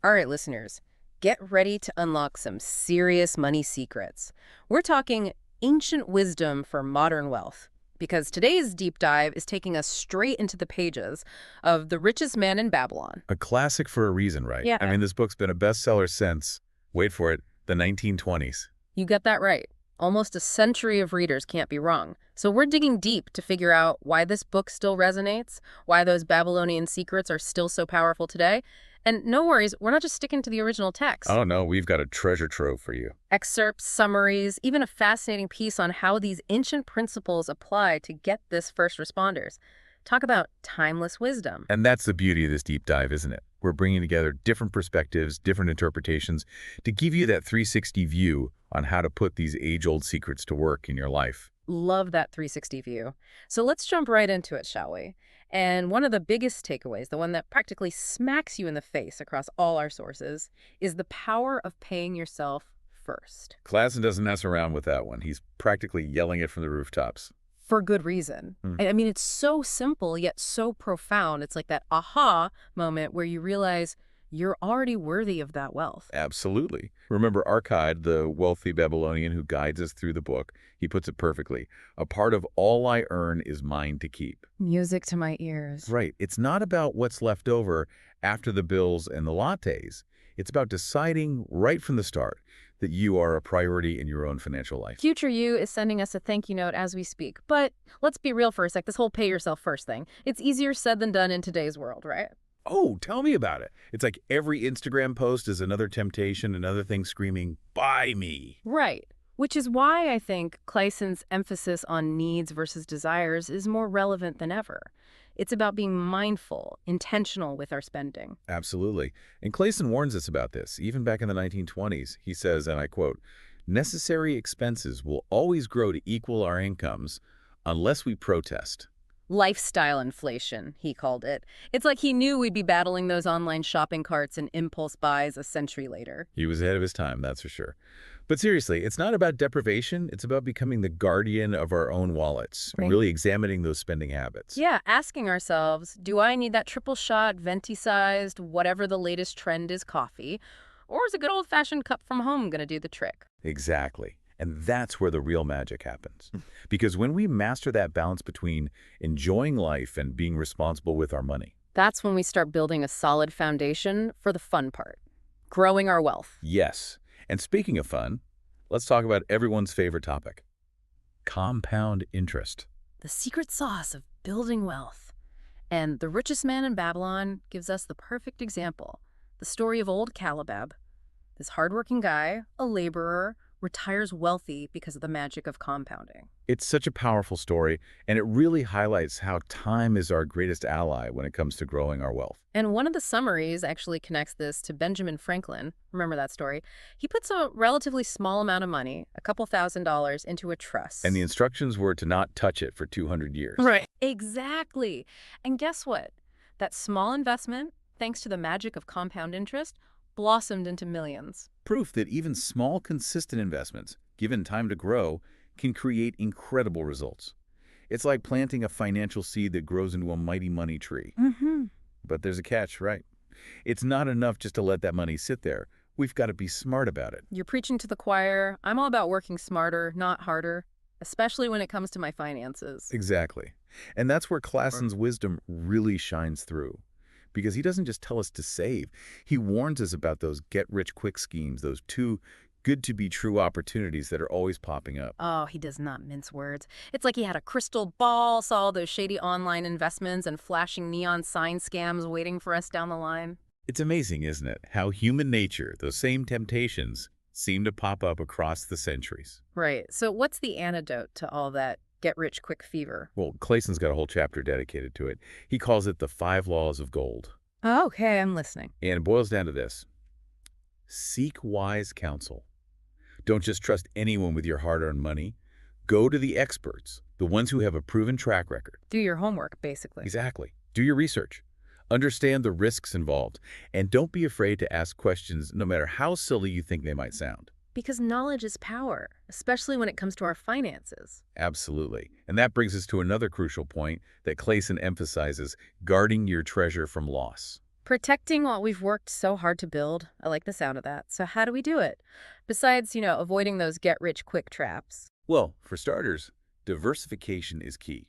All right, listeners, get ready to unlock some serious money secrets. We're talking ancient wisdom for modern wealth, because today's deep dive is taking us straight into the pages of The Richest Man in Babylon. A classic for a reason, right? I Yeah, mean, this book's been a bestseller since, wait for it, the 1920s. you get that right. Almost a century of readers can't be wrong. So we're digging deep to figure out why this book still resonates, why those Babylonian secrets are still so powerful today. And no worries, we're not just sticking to the original text. Oh no, we've got a treasure trove for you. Excerpts, summaries, even a fascinating piece on how these ancient principles apply to get this first responders. Talk about timeless wisdom. And that's the beauty of this deep dive, isn't it? We're bringing together different perspectives, different interpretations to give you that 360 view on how to put these age-old secrets to work in your life. Love that 360 view. So let's jump right into it, shall we? And one of the biggest takeaways, the one that practically smacks you in the face across all our sources, is the power of paying yourself first. Clason doesn't mess around with that one. He's practically yelling it from the rooftops. For good reason. Hmm. I mean, it's so simple yet so profound. It's like that aha moment where you realize you're already worthy of that wealth. Absolutely. Remember Arkad, the wealthy Babylonian who guides us through the book, he puts it perfectly. A part of all I earn is mine to keep. Music to my ears. Right. It's not about what's left over after the bills and the lattes. It's about deciding right from the start that you are a priority in your own financial life. Future you is sending us a thank you note as we speak. But let's be real for a sec, this whole pay yourself first thing. It's easier said than done in today's world, right? Oh, tell me about it. It's like every Instagram post is another temptation, another thing screaming, buy me. Right. Which is why I think Clason's emphasis on needs versus desires is more relevant than ever. It's about being mindful, intentional with our spending. Absolutely. And Clason warns us about this. Even back in the 1920s, he says, and I quote, necessary expenses will always grow to equal our incomes unless we protest. Lifestyle inflation, he called it. It's like he knew we'd be battling those online shopping carts and impulse buys a century later. He was ahead of his time, that's for sure. But seriously, it's not about deprivation. It's about becoming the guardian of our own wallets, Right. really examining those spending habits. Yeah, asking ourselves, do I need that triple shot, venti-sized, whatever the latest trend is coffee? Or is a good old-fashioned cup from home going to do the trick? Exactly. And that's where the real magic happens. Because when we master that balance between enjoying life and being responsible with our money, That's when we start building a solid foundation for the fun part, growing our wealth. yes. And speaking of fun, let's talk about everyone's favorite topic, compound interest. The secret sauce of building wealth. And The Richest Man in Babylon gives us the perfect example. The story of old Calibab. This hardworking guy, a laborer, retires wealthy because of the magic of compounding. It's such a powerful story, and it really highlights how time is our greatest ally when it comes to growing our wealth. And one of the summaries actually connects this to Benjamin Franklin. Remember that story? He puts a relatively small amount of money, a couple $1,000s, into a trust. And the instructions were to not touch it for 200 years. Right. Exactly. And guess what? That small investment, thanks to the magic of compound interest, blossomed into millions. Proof that even small, consistent investments, given time to grow, can create incredible results. It's like planting a financial seed that grows into a mighty money tree. Mm-hmm. But there's a catch, right? It's not enough just to let that money sit there. We've got to be smart about it. You're preaching to the choir. I'm all about working smarter, not harder, especially when it comes to my finances. Exactly. And that's where Clason's wisdom really shines through. Because he doesn't just tell us to save. He warns us about those get-rich-quick schemes, those too good-to-be-true opportunities that are always popping up. Oh, he does not mince words. It's like he had a crystal ball, saw all those shady online investments and flashing neon sign scams waiting for us down the line. It's amazing, isn't it, how human nature, those same temptations, seem to pop up across the centuries. Right. So what's the antidote to all that get-rich-quick fever? Well, Clason's got a whole chapter dedicated to it. He calls it the 5 laws of gold. Oh, okay, I'm listening. And it boils down to this. Seek wise counsel. Don't just trust anyone with your hard-earned money. Go to the experts, the ones who have a proven track record. Do your homework, basically. Exactly. Do your research. Understand the risks involved. And don't be afraid to ask questions no matter how silly you think they might sound. Because knowledge is power, especially when it comes to our finances. Absolutely. And that brings us to another crucial point that Clason emphasizes, guarding your treasure from loss. Protecting what we've worked so hard to build. I like the sound of that. So how do we do it? Besides, avoiding those get-rich-quick traps. Well, for starters, diversification is key.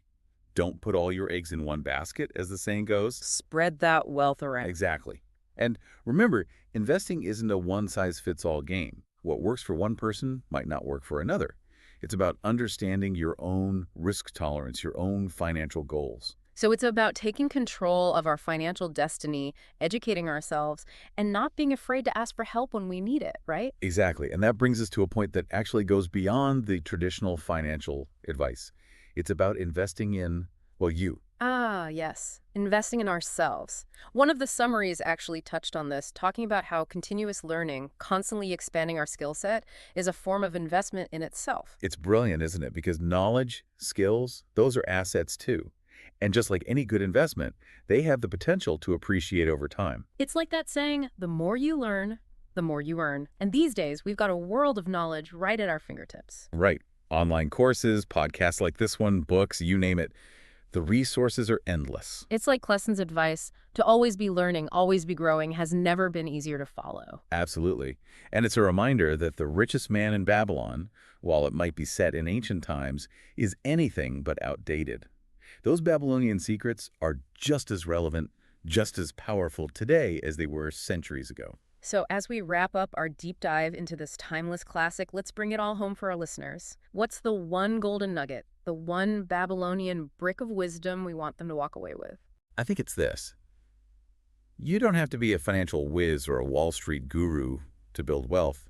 Don't put all your eggs in one basket, as the saying goes. Spread that wealth around. Exactly. And remember, investing isn't a one-size-fits-all game. What works for one person might not work for another. It's about understanding your own risk tolerance, your own financial goals. So it's about taking control of our financial destiny, educating ourselves, and not being afraid to ask for help when we need it, right? Exactly. And that brings us to a point that actually goes beyond the traditional financial advice. It's about investing in, well, you. Ah, yes. Investing in ourselves. One of the summaries actually touched on this, talking about how continuous learning, constantly expanding our skill set, is a form of investment in itself. It's brilliant, isn't it? Because knowledge, skills, those are assets too. And just like any good investment, they have the potential to appreciate over time. It's like that saying, the more you learn, the more you earn. And these days, we've got a world of knowledge right at our fingertips. Right. Online courses, podcasts like this one, books, you name it. The resources are endless. It's like Clason's advice, to always be learning, always be growing, has never been easier to follow. Absolutely. And it's a reminder that the richest man in Babylon, while it might be set in ancient times, is anything but outdated. Those Babylonian secrets are just as relevant, just as powerful today as they were centuries ago. So as we wrap up our deep dive into this timeless classic, let's bring it all home for our listeners. What's the one golden nugget, the one Babylonian brick of wisdom we want them to walk away with? I think it's this. You don't have to be a financial whiz or a Wall Street guru to build wealth.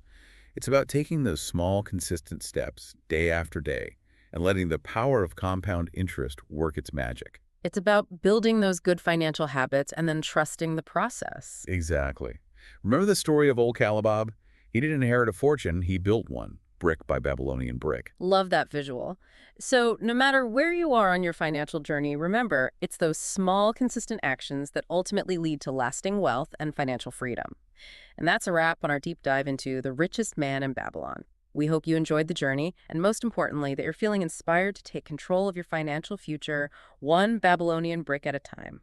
It's about taking those small, consistent steps day after day and letting the power of compound interest work its magic. It's about building those good financial habits and then trusting the process. Exactly. Remember the story of old Calibob? He didn't inherit a fortune, he built one, brick by Babylonian brick. Love that visual. So no matter where you are on your financial journey, remember, it's those small, consistent actions that ultimately lead to lasting wealth and financial freedom. And that's a wrap on our deep dive into the richest man in Babylon. We hope you enjoyed the journey, and most importantly, that you're feeling inspired to take control of your financial future, one Babylonian brick at a time.